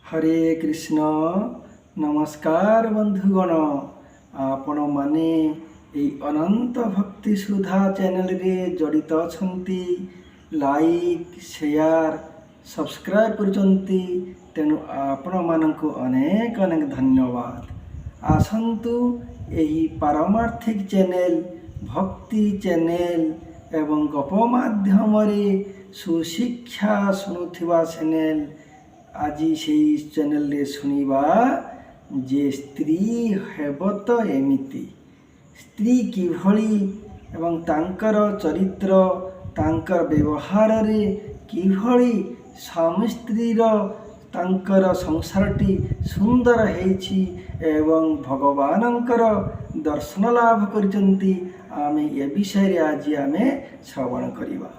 हरे कृष्ण नमस्कार बंधुगण आपण माने अनंत भक्ति सुधा चैनल रे जड़ित अछंती लाइक शेयर सब्सक्राइब करचंती तेणु आपण मानक अनेक अनेक धन्यवाद। आसंतु एही पारमार्थिक चैनल भक्ति चैनल एवं गप माध्यम रे सुशिक्षा शुणुथिबा चैनल आज से चैनल रे सुनिबा जे स्त्री हेब तो एमिति स्त्री किभली एवं तांकर चरित्र तांकर व्यवहार रे किभली स्वामी स्त्रीर तांकर संसारटी सुंदर हेछि एवं भगवानंकर दर्शन लाभ करिसंती आमे ए विषय रे आज आमे श्रवण करिबा।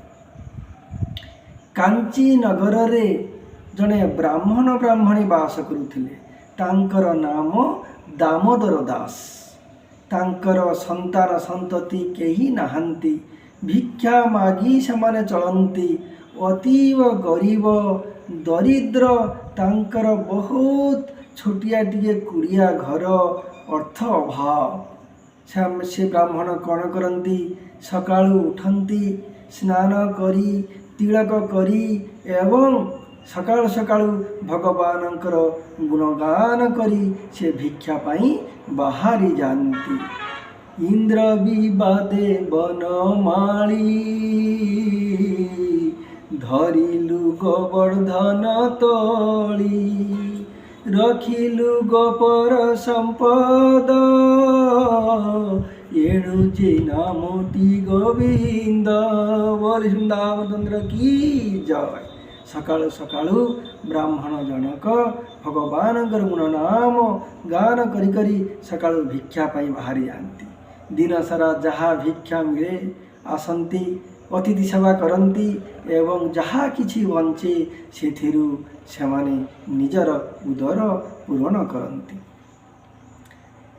कांची नगर रे जड़े ब्राह्मण ब्राह्मणी बास करुथिले तांकर नाम दामोदर दास। तांकर संतान संतति केही नाहंती भिक्षा मागी समाने चलंती अतीव गरीब दरिद्र तांकर बहुत छोटिया टिके कुड़िया घर अर्थ अभाव। से ब्राह्मण कौन करती सकाळु उठंती स्नान करी तिलक करी एवं सकाळु सकाळु भगवानंकर गुणगान करी से भिक्षा पाई बाहरी जानती। इंद्र विवादे बनमाली धरिलु गोवर्धन तोली रखिलु गोपर संपद एणुचे नामोटी गोविंद। बोल वृंदावन की जय। सकाळु सकाळु ब्राह्मण जनक भगवान गुण नाम गान करी करी सकाळु भिक्षा पाई बाहरी जाती। दिन सारा जहाँ भिक्षा मिले आसंती अतिथि सेवा करती एवं जहाँ किछि बंचे सेथिरु सेमाने निजर उदर पूरण करती।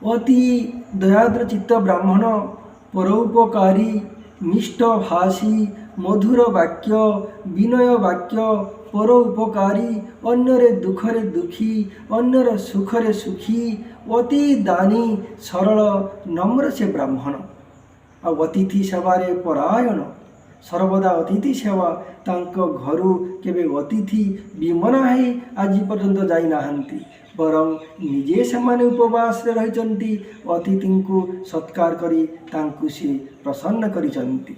अति दयाद्र चित्त ब्राह्मण परोपकारी मिष्ट भाषी मधुर वाक्य विनय वाक्य पर उपकारी अन्यरे दुखरे दुखी अन्यर सुखरे सुखी अति दानी सरल नम्र से ब्राह्मण आ अतिथि सेवारे परायण सर्वदा अतिथि सेवा तांको घरु केबे अतिथि विमना है आज पर्यंत जाई नाहंती बरं निजे सेमाने उपवास रे रहिचंती अतिथि को सत्कार करी तांकु से प्रसन्न करिचंती।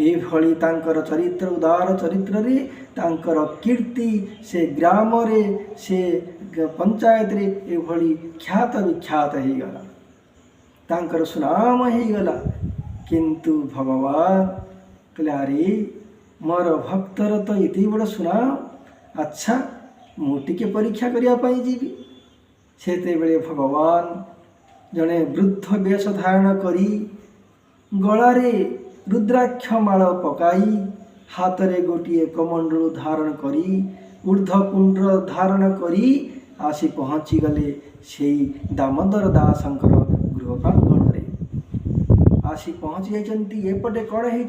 एभली तांकर चरित्र उदार चरित्र रे तांकर कीर्ति से ग्राम रे से पंचायत रे एभली ख्यात विख्यात हो गला तांकर सुनाम हो गला। किंतु भगवान कहले अरे मोर भक्तर तो इति बड़ सुनाम अच्छा मु टिके परीक्षा करिया पाई जीवी। सेते बेले भगवान जने वृद्ध वेश धारण करी गलारे रुद्राक्ष माल पकाई हाथ में गोटे कमंडलू धारण करी ऊर्ध्वपुंड धारण करी आसी पहुँची गले से दामोदर दासंकर गृह प्रांगण रे आसी पहुँची जाइछंती। एपटे कौन है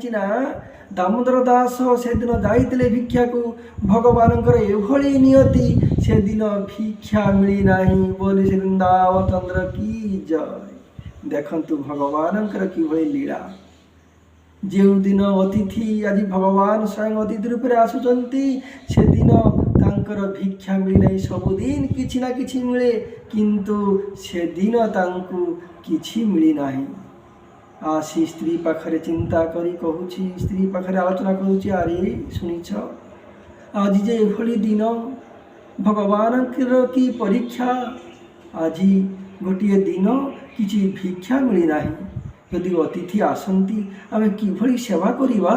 दामोदर दास से दिन जाइतिले भिक्षा को भगवानंकर एभली नियति से दिन भिक्षा मिली नाही। बोले से वृंदावन चंद्र की जय। देखंतु भगवानंकर किभली लीला। जो दिन अतिथि आज भगवान स्वयं अतिथि रूप से आसुचंती से दिन तांकर भिक्षा मिली नहीं। सबुदिन किछि ना किछि मिले किंतु से दिन तांकु किछि मिली नाही। आसी स्त्री पाखरे चिंता करी कहूची स्त्री पाखरे आलोचना करूची अरे सुनिछ आज जे एभली दिन भगवान की परीक्षा आज गोटे दिन किछि भिक्षा मिली नाही। यदि अतिथि आसंती आमे किभली सेवा करिबा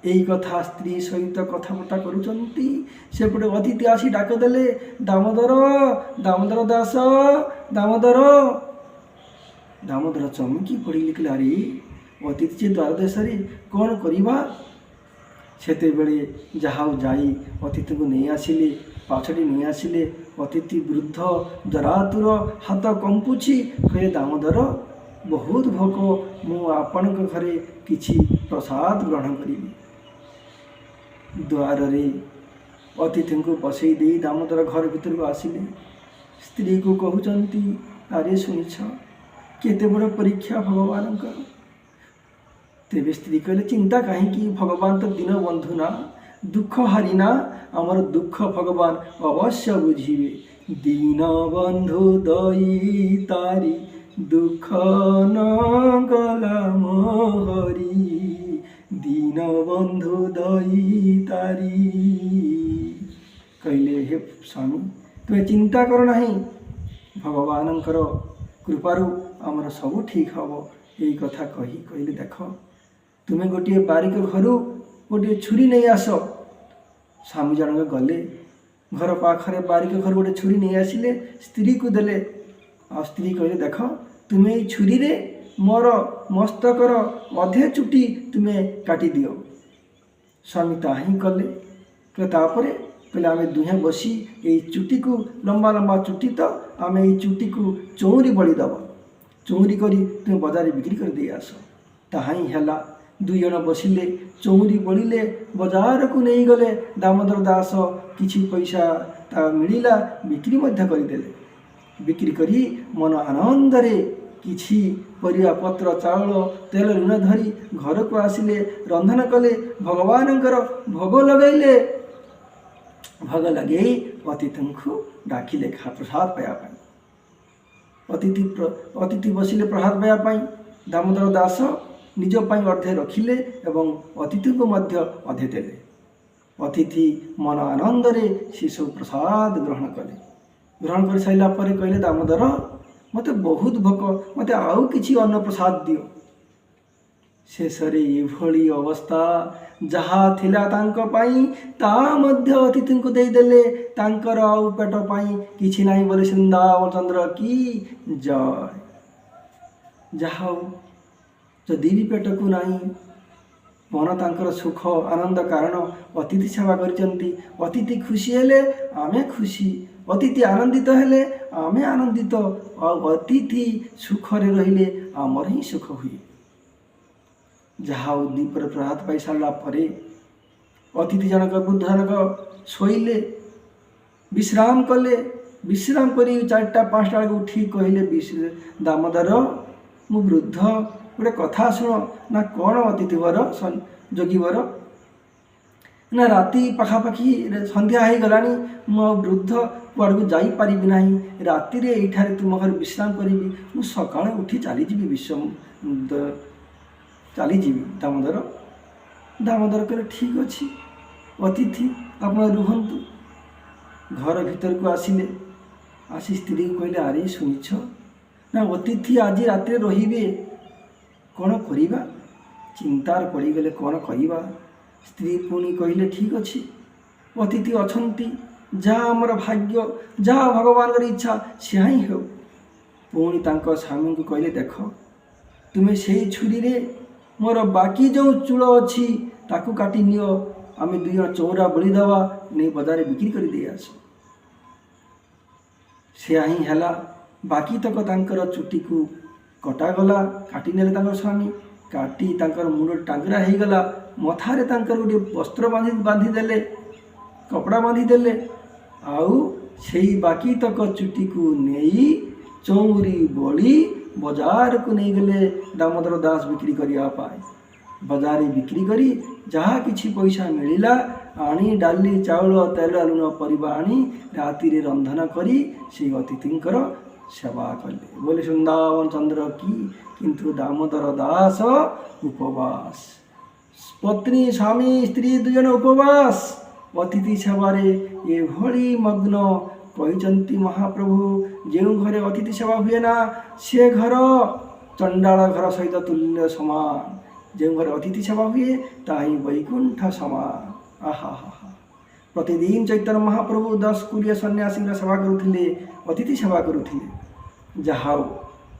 एई कथा स्त्री सहित कथाबार्ता करुचंती। सेपटे अतिथि आसी डाक देले दामोदर दामोदर दास दामोदर। दामोदर चमकी पड़ी लिखले अरे अतिथि जे द्वार देश रे कौन करिबा। सेते बेले जहाउ जाई अतिथि को नहीं आसिले पाछड़ी नहीं आसिले अतिथि वृद्ध जरातुर हाथ कंपुची कहे दामोदर बहुत भोक मु आपण घरे किछि प्रसाद ग्रहण करी। द्वार रे ଅତିଥିଙ୍କୁ ବସେଇ ଦେଇ ଦାମୋଦର ଘର ଭିତରକୁ ଆସିଲେ। ସ୍ତ୍ରୀକୁ କହୁଛନ୍ତି, ଆରେ ଶୁଣିଛ କେତେ ବଡ଼ ପରୀକ୍ଷା ଭଗବାନଙ୍କର। ତେବେ ସ୍ତ୍ରୀ କହିଲେ, ଚିନ୍ତା କାହିଁକି, ଭଗବାନ ତ ଦୀନବନ୍ଧୁ ନା, ଦୁଃଖ ହାରି ନା, ଆମର ଦୁଃଖ ଭଗବାନ ଅବଶ୍ୟ ବୁଝିବେ। ଦୀନବନ୍ଧୁ ଦଇ ତାରି ଦୁଃଖ ନ ଗଲା ମୋହରି, ଦୀନବନ୍ଧୁ ଦଇ ତାରି। କହିଲେ, ହେ ସ୍ୱାମୀ ତୁମେ ଚିନ୍ତା କର ନାହିଁ, ଭଗବାନଙ୍କର କୃପାରୁ ଆମର ସବୁ ଠିକ୍ ହେବ। ଏଇ କଥା କହିଲେ, ଦେଖ ତୁମେ ଗୋଟିଏ ବାରିକ ଘରୁ ଗୋଟିଏ ଛୁରୀ ନେଇ ଆସ। ସ୍ୱାମୀ ଜଣକ ଗଲେ, ଘର ପାଖରେ ବାରିକ ଘରୁ ଗୋଟେ ଛୁରୀ ନେଇ ଆସିଲେ, ସ୍ତ୍ରୀକୁ ଦେଲେ। ଆଉ ସ୍ତ୍ରୀ କହିଲେ, ଦେଖ ତୁମେ ଏଇ ଛୁରୀରେ ମୋର ମସ୍ତକର ଅଧେ ଚୁଟି ତୁମେ କାଟିଦିଅ। ସ୍ୱାମୀ ତାହା ହିଁ କଲେ। ତାପରେ କହିଲେ, ଆମେ ଦୁହେଁ ବସି ଏଇ ଚୁଟିକୁ, ଲମ୍ବା ଲମ୍ବା ଚୁଟି ତ, ଆମେ ଏଇ ଚୁଟିକୁ ଚଉଁରୀ ବଳିଦେବା, ଚଉଁରୀ କରି ତୁମେ ବଜାରରେ ବିକ୍ରି କରିଦେଇ ଆସ। ତାହା ହିଁ ହେଲା। ଦୁଇ ଜଣ ବସିଲେ, ଚଉଁରୀ ବଳିଲେ, ବଜାରକୁ ନେଇଗଲେ। ଦାମୋଦର ଦାସ କିଛି ପଇସା ତା ମିଳିଲା, ବିକ୍ରି ମଧ୍ୟ କରିଦେଲେ। ବିକ୍ରି କରି ମନ ଆନନ୍ଦରେ କିଛି ପରିବା ପତ୍ର, ଚାଉଳ, ତେଲ, ଲୁଣ ଧରି ଘରକୁ ଆସିଲେ। ରନ୍ଧନ କଲେ, ଭଗବାନଙ୍କର ଭୋଗ ଲଗାଇଲେ। ଭୋଗ ଲଗାଇ ଅତିଥିଙ୍କୁ ଡାକିଲେ ପ୍ରସାଦ ପାଇବା ପାଇଁ। ଅତିଥି ବସିଲେ ପ୍ରସାଦ ପାଇବା ପାଇଁ। ଦାମୋଦର ଦାସ ନିଜ ପାଇଁ ଅର୍ଧେ ରଖିଲେ ଏବଂ ଅତିଥିଙ୍କୁ ମଧ୍ୟ ଅଧେ ଦେଲେ। ଅତିଥି ମନ ଆନନ୍ଦରେ ସେସବୁ ପ୍ରସାଦ ଗ୍ରହଣ କଲେ। ଗ୍ରହଣ କରିସାରିଲା ପରେ କହିଲେ, ଦାମୋଦର ମୋତେ ବହୁତ ଭୋକ, ମୋତେ ଆଉ କିଛି ଅନ୍ନ ପ୍ରସାଦ ଦିଅ। ଶେଷରେ ଏଭଳି ଅବସ୍ଥା, ଯାହା ଥିଲା ତାଙ୍କ ପାଇଁ ତାହା ମଧ୍ୟ ଅତିଥିଙ୍କୁ ଦେଇଦେଲେ। ତାଙ୍କର ଆଉ ପେଟ ପାଇଁ କିଛି ନାହିଁ ବୋଲି ବୃନ୍ଦାବନଚନ୍ଦ୍ର କି ଜୟ। ଯାହା ହଉ, ଯଦି ବି ପେଟକୁ ନାହିଁ, ମନ ତାଙ୍କର ସୁଖ ଆନନ୍ଦ, କାରଣ ଅତିଥି ସେବା କରିଛନ୍ତି। ଅତିଥି ଖୁସି ହେଲେ ଆମେ ଖୁସି, ଅତିଥି ଆନନ୍ଦିତ ହେଲେ ଆମେ ଆନନ୍ଦିତ, ଆଉ ଅତିଥି ସୁଖରେ ରହିଲେ ଆମର ହିଁ ସୁଖ ହୁଏ। ଯାହା ହଉ, ଦ୍ୱିପହର ପ୍ରସାଦ ପାଇ ସାରିଲା ପରେ ଅତିଥି ଜଣକ, ବୃଦ୍ଧ ଜଣକ ଶୋଇଲେ, ବିଶ୍ରାମ କଲେ। ବିଶ୍ରାମ କରି 4ଟା 5ଟା ବେଳକୁ ଉଠି କହିଲେ, ଦାମୋଦର ମୁଁ ବୃଦ୍ଧ, ଗୋଟେ କଥା ଶୁଣ। ନା କ'ଣ ଅତିଥିବର, ଯୋଗୀବର? ନା ରାତି ପାଖାପାଖି ସନ୍ଧ୍ୟା ହେଇଗଲାଣି, ମୁଁ ଆଉ ବୃଦ୍ଧ କୁଆଡ଼କୁ ଯାଇପାରିବି ନାହିଁ, ରାତିରେ ଏଇଠାରେ ତୁମ ଘରେ ବିଶ୍ରାମ କରିବି, ମୁଁ ସକାଳେ ଉଠି ଚାଲିଯିବି ଚାଲିଯିବି। ଦାମୋଦର କହିଲେ, ଠିକ୍ ଅଛି ଅତିଥି ଆପଣ ରୁହନ୍ତୁ। ଘର ଭିତରକୁ ଆସିଲେ। ଆସି ସ୍ତ୍ରୀକୁ କହିଲେ, ଆରେ ଶୁଣିଛ ନା, ଅତିଥି ଆଜି ରାତିରେ ରହିବେ, କ'ଣ କରିବା? ଚିନ୍ତାରେ ପଡ଼ିଗଲେ, କ'ଣ କରିବା? ସ୍ତ୍ରୀ ପୁଣି କହିଲେ, ଠିକ୍ ଅଛି ଅତିଥି ଅଛନ୍ତି, ଯାହା ଆମର ଭାଗ୍ୟ, ଯାହା ଭଗବାନଙ୍କର ଇଚ୍ଛା ସେହା ହିଁ ହେଉ। ପୁଣି ତାଙ୍କ ସ୍ୱାମୀଙ୍କୁ କହିଲେ, ଦେଖ ତୁମେ ସେଇ ଛୁରୀରେ ମୋର ବାକି ଯେଉଁ ଚୂଳ ଅଛି ତାକୁ କାଟି ନିଅ, ଆମେ ଦୁଇ ଜଣ ଚଉରା ବଳିଦେବା, ନେଇ ବଜାରରେ ବିକ୍ରି କରିଦେଇ ଆସ। ସେୟା ହିଁ ହେଲା। ବାକି ତକ ତାଙ୍କର ଚୁଟିକୁ କଟାଗଲା, କାଟି ନେଲେ ତାଙ୍କର ସ୍ୱାମୀ। କାଟି ତାଙ୍କର ମୁଣ୍ଡ ଟାଙ୍ଗରା ହେଇଗଲା, ମଥାରେ ତାଙ୍କର ଗୋଟିଏ ବସ୍ତ୍ର ବାନ୍ଧିଦେଲେ, କପଡ଼ା ବାନ୍ଧିଦେଲେ। ଆଉ ସେଇ ବାକି ତକ ଚୁଟିକୁ ନେଇ ଚଉଁରୀ ବଳି ବଜାରକୁ ନେଇଗଲେ ଦାମୋଦର ଦାସ ବିକ୍ରି କରିବା ପାଇଁ। ବଜାରରେ ବିକ୍ରି କରି ଯାହା କିଛି ପଇସା ମିଳିଲା ଆଣି, ଡାଲି, ଚାଉଳ, ତେଲ, ଲୁଣ, ପରିବା ଆଣି ରାତିରେ ରନ୍ଧନ କରି ସେଇ ଅତିଥିଙ୍କର ସେବା କଲେ। ବୋଲି ବୃନ୍ଦାବନଚନ୍ଦ୍ର କି। କିନ୍ତୁ ଦାମୋଦର ଦାସ ଉପବାସ, ପତ୍ନୀ, ସ୍ୱାମୀ, ସ୍ତ୍ରୀ 2 ଜଣ ଉପବାସ, ଅତିଥି ସେବାରେ ଏଭଳି ମଗ୍ନ। କହିଛନ୍ତି ମହାପ୍ରଭୁ, ଯେଉଁ ଘରେ ଅତିଥି ସେବା ହୁଏ ନା, ସେ ଘର ଚଣ୍ଡାଳ ଘର ସହିତ ତୁଲ୍ୟ ସମାନ। ଯେଉଁ ଘରେ ଅତିଥି ସେବା ହୁଏ ତାହା ହିଁ ବୈକୁଣ୍ଠ ସମାନ। ଆହା ହା ହା। ପ୍ରତିଦିନ ଚୈତନ୍ୟ ମହାପ୍ରଭୁ 10-20 ସନ୍ନ୍ୟାସୀଙ୍କର ସେବା କରୁଥିଲେ, ଅତିଥି ସେବା କରୁଥିଲେ। ଯାହା ହଉ,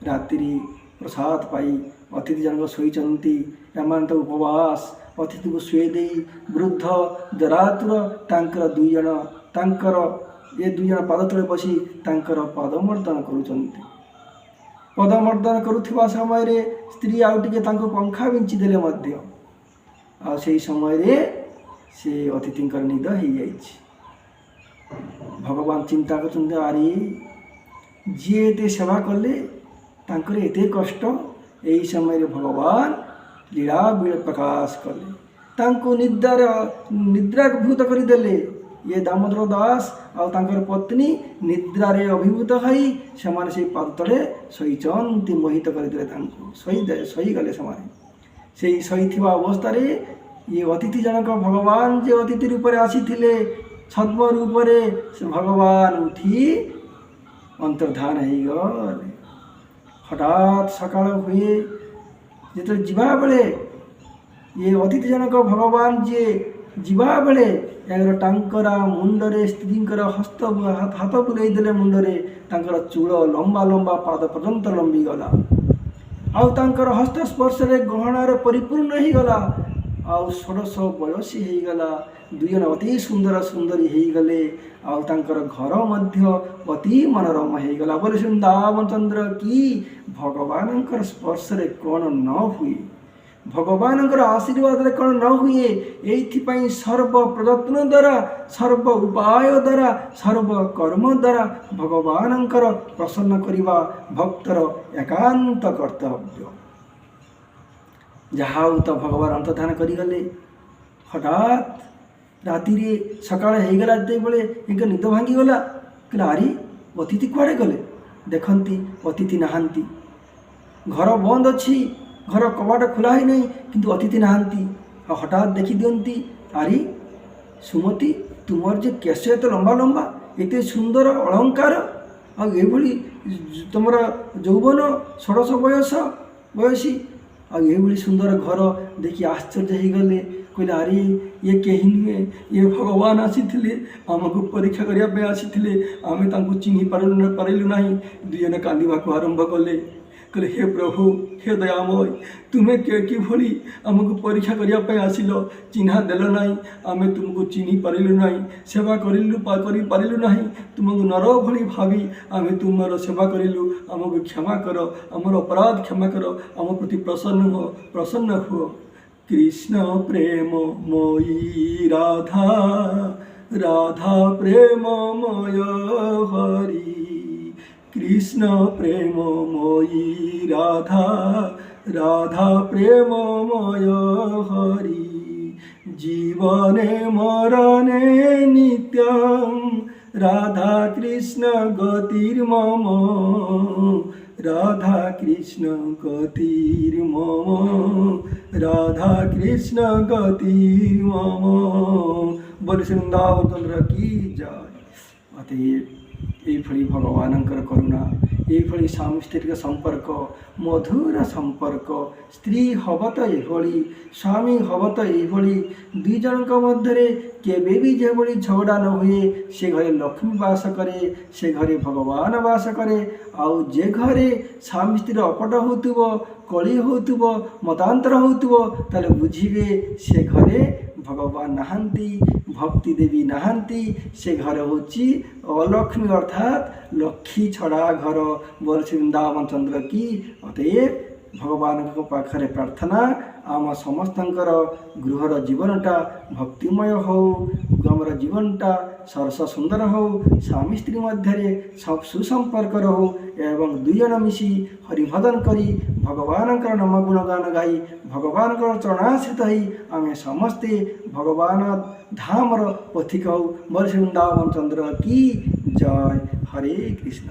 ରାତିରେ ପ୍ରସାଦ ପାଇ ଅତିଥି ଜଣକ ଶୋଇଛନ୍ତି, ଏମାନେ ତ ଉପବାସ। ଅତିଥିକୁ ଶୁଆଇ ଦେଇ ବୃଦ୍ଧ ଦରାତୁର ତାଙ୍କର 2 ଜଣ ପାଦ ତଳେ ବସି ତାଙ୍କର ପଦମର୍ଦ୍ଦନ କରୁଛନ୍ତି। ପଦମର୍ଦ୍ଦନ କରୁଥିବା ସମୟରେ ସ୍ତ୍ରୀ ଆଉ ଟିକେ ତାଙ୍କୁ ପଙ୍ଖା ବିଞ୍ଚି ଦେଲେ ମଧ୍ୟ। ଆଉ ସେହି ସମୟରେ ସେ ଅତିଥିଙ୍କର ନିଦ ହେଇଯାଇଛି। ଭଗବାନ ଚିନ୍ତା କରୁଛନ୍ତି ଆରେ ଯିଏ ଏତେ ସେବା କଲେ ତାଙ୍କର ଏତେ କଷ୍ଟ। ଏହି ସମୟରେ ଭଗବାନ ଲୀଳା ପ୍ରକାଶ କଲେ, ତାଙ୍କୁ ନିଦ୍ରାଭୂତ କରିଦେଲେ। ଇଏ ଦାମୋଦର ଦାସ ଆଉ ତାଙ୍କର ପତ୍ନୀ ନିଦ୍ରାରେ ଅଭିଭୂତ ହୋଇ ସେମାନେ ସେଇ ପାଦ ତଳେ ଶୋଇଛନ୍ତି। ମୋହିତ କରିଦେଲେ, ତାଙ୍କୁ ଶୋଇଗଲେ। ସେମାନେ ସେଇ ଶୋଇଥିବା ଅବସ୍ଥାରେ ଇଏ ଅତିଥି ଜଣକ, ଭଗବାନ ଯେ ଅତିଥି ରୂପରେ ଆସିଥିଲେ ଛଦ୍ମ ରୂପରେ, ସେ ଭଗବାନ ଉଠି ଅନ୍ତର୍ଧାନ ହେଇଗଲେ। ହଠାତ୍ ସକାଳ ହୁଏ, ଯେତେବେଳେ ଯିବାବେଳେ ଇଏ ଅତିଥି ଜଣକ ଭଗବାନ ଯିଏ ଯିବାବେଳେ ତାଙ୍କର ମୁଣ୍ଡରେ ସ୍ତ୍ରୀଙ୍କର ହାତ ବୁଲେଇ ଦେଲେ ମୁଣ୍ଡରେ। ତାଙ୍କର ଚୂଳ ଲମ୍ବା ଲମ୍ବା ପାଦ ପର୍ଯ୍ୟନ୍ତ ଲମ୍ବିଗଲା, ଆଉ ତାଙ୍କର ହସ୍ତ ସ୍ପର୍ଶରେ ଗହଣାରେ ପରିପୂର୍ଣ୍ଣ ହେଇଗଲା, ଆଉ 16 ବୟସୀ ହେଇଗଲା। ଦୁଇଜଣ ଅତି ସୁନ୍ଦର ସୁନ୍ଦରୀ ହେଇଗଲେ, ଆଉ ତାଙ୍କର ଘର ମଧ୍ୟ ଅତି ମନୋରମ ହେଇଗଲା। ବୋଲି ବୃନ୍ଦାବନଚନ୍ଦ୍ର କି ଭଗବାନଙ୍କର ସ୍ପର୍ଶରେ କ'ଣ ନ ହୁଏ, ଭଗବାନଙ୍କର ଆଶୀର୍ବାଦରେ କ'ଣ ନ ହୁଏ। ଏଇଥିପାଇଁ ସର୍ବ ପ୍ରଯତ୍ନ ଦ୍ୱାରା, ସର୍ବ ଉପାୟ ଦ୍ୱାରା, ସର୍ବ କର୍ମ ଦ୍ୱାରା ଭଗବାନଙ୍କର ପ୍ରସନ୍ନ କରିବା ଭକ୍ତର ଏକାନ୍ତ କର୍ତ୍ତବ୍ୟ। ଯାହା ହଉ ତ ଭଗବାନ ଅନ୍ତର୍ଧାନ କରିଗଲେ। ହଠାତ୍ ରାତିରେ ସକାଳ ହେଇଗଲା, ଯେତେବେଳେ ଏକ ନିଦ ଭାଙ୍ଗିଗଲା। କହିଲେ ଆରେ ଅତିଥି କୁଆଡ଼େ ଗଲେ? ଦେଖନ୍ତି ଅତିଥି ନାହାନ୍ତି, ଘର ବନ୍ଦ ଅଛି, ଘର କବାଟ ଖୋଲା ହେଇନାହିଁ, କିନ୍ତୁ ଅତିଥି ନାହାନ୍ତି। ଆଉ ହଠାତ୍ ଦେଖି ଦିଅନ୍ତି, ଆରେ ସୁମତି, ତୁମର ଯେ କେଶ ଏତେ ଲମ୍ବା ଲମ୍ବା, ଏତେ ସୁନ୍ଦର ଅଳଙ୍କାର, ଆଉ ଏଭଳି ତୁମର ଯୌବନ 16 ବୟସୀ, ଆଉ ଏଭଳି ସୁନ୍ଦର ଘର ଦେଖି ଆଶ୍ଚର୍ଯ୍ୟ ହେଇଗଲେ। କହିଲେ ଆରେ ଇଏ କେହି ନୁହେଁ, ଇଏ ଭଗବାନ ଆସିଥିଲେ, ଆମକୁ ପରୀକ୍ଷା କରିବା ପାଇଁ ଆସିଥିଲେ, ଆମେ ତାଙ୍କୁ ଚିହ୍ନି ପାରିଲୁ ନାହିଁ। ଦୁଇଜଣ କାନ୍ଦିବାକୁ ଆରମ୍ଭ କଲେ। କହିଲେ ହେ ପ୍ରଭୁ, ହେ ଦୟାମୟ, ତୁମେ କିଭଳି ଆମକୁ ପରୀକ୍ଷା କରିବା ପାଇଁ ଆସିଲ, ଚିହ୍ନା ଦେଲ ନାହିଁ, ଆମେ ତୁମକୁ ଚିହ୍ନି ପାରିଲୁ ନାହିଁ, ସେବା କରିପାରିଲୁ ନାହିଁ। ତୁମକୁ ନର ଭଳି ଭାବି ଆମେ ତୁମର ସେବା କରିଲୁ, ଆମକୁ କ୍ଷମା କର, ଆମର ଅପରାଧ କ୍ଷମା କର, ଆମ ପ୍ରତି ପ୍ରସନ୍ନ ହୁଅ। কৃষ্ণ প্রেমময়ী রাধা, রাধা প্রেমময় হরি। কৃষ্ণ প্রেমময়ী রাধা, রাধা প্রেমময় হরি। জীবনে মরণে নিত্যম রাধা কৃষ্ণ গতির মম, রাধা কৃষ্ণ গতির মম, রাধা কৃষ্ণ গতির মম। বলি বৃন্দাবনচন্দ্র কি জয়। অতএব এইভଳି ଭଗବାନଙ୍କର କରୁଣା, এইଭଳି ସ୍ୱାମୀ ସ୍ତ୍ରୀର ସମ୍ପର୍କ, ମଧୁର ସମ୍ପର୍କ, ସ୍ତ୍ରୀ ହବ ତ ଏଭଳି, ସ୍ୱାମୀ ହବ ତ ଏଇଭଳି। ଦୁଇ ଜଣଙ୍କ ମଧ୍ୟରେ କେବେ ବି ଯେଭଳି ଝଗଡ଼ା ନ ହୁଏ, ସେ ଘରେ ଲକ୍ଷ୍ମୀ ବାସ କରେ, ସେ ଘରେ ଭଗବାନ ବାସ କରେ। ଆଉ ଯେ ଘରେ ସ୍ୱାମୀ ସ୍ତ୍ରୀର ଅପଟ ହେଉଥିବ, କଳି ହେଉଥିବ, ମତାନ୍ତର ହେଉଥିବ, ତାହେଲେ ବୁଝିବେ ସେ ଘରେ ଭଗବାନ ନାହାନ୍ତି, ଭକ୍ତି ଦେବୀ ନାହାନ୍ତି, ସେ ଘର ହେଉଛି ଅଲକ୍ଷ୍ମୀ, ଅର୍ଥାତ୍ ଲକ୍ଷ୍ମୀ ଛଡ଼ା ଘର। ବୋଲ ବୃନ୍ଦାବନଚନ୍ଦ୍ର କି। ଅତଏବ ଭଗବାନଙ୍କ ପାଖରେ ପ୍ରାର୍ଥନା, ଆମ ସମସ୍ତଙ୍କର ଗୃହର ଜୀବନଟା ଭକ୍ତିମୟ ହେଉ, ଆମର ଜୀବନଟା ସରସ ସୁନ୍ଦର ହେଉ, ସ୍ୱାମୀ ସ୍ତ୍ରୀ ମଧ୍ୟରେ ସୁସମ୍ପର୍କ ରହୁ, ଏବଂ ଦୁଇଜଣ ମିଶି ହରିଭଜନ କରି ଭଗବାନଙ୍କର ନାମ ଗୁଣଗାନ ଗାଇ ଭଗବାନଙ୍କର ଚରଣାଶ୍ରିତ ହୋଇ ଆମେ ସମସ୍ତେ ଭଗବାନ ଧାମର ପଥିକ ହେଉ। ବୋଲ ବୃନ୍ଦାବନଚନ୍ଦ୍ର କି ଜୟ। ହରେ କୃଷ୍ଣ।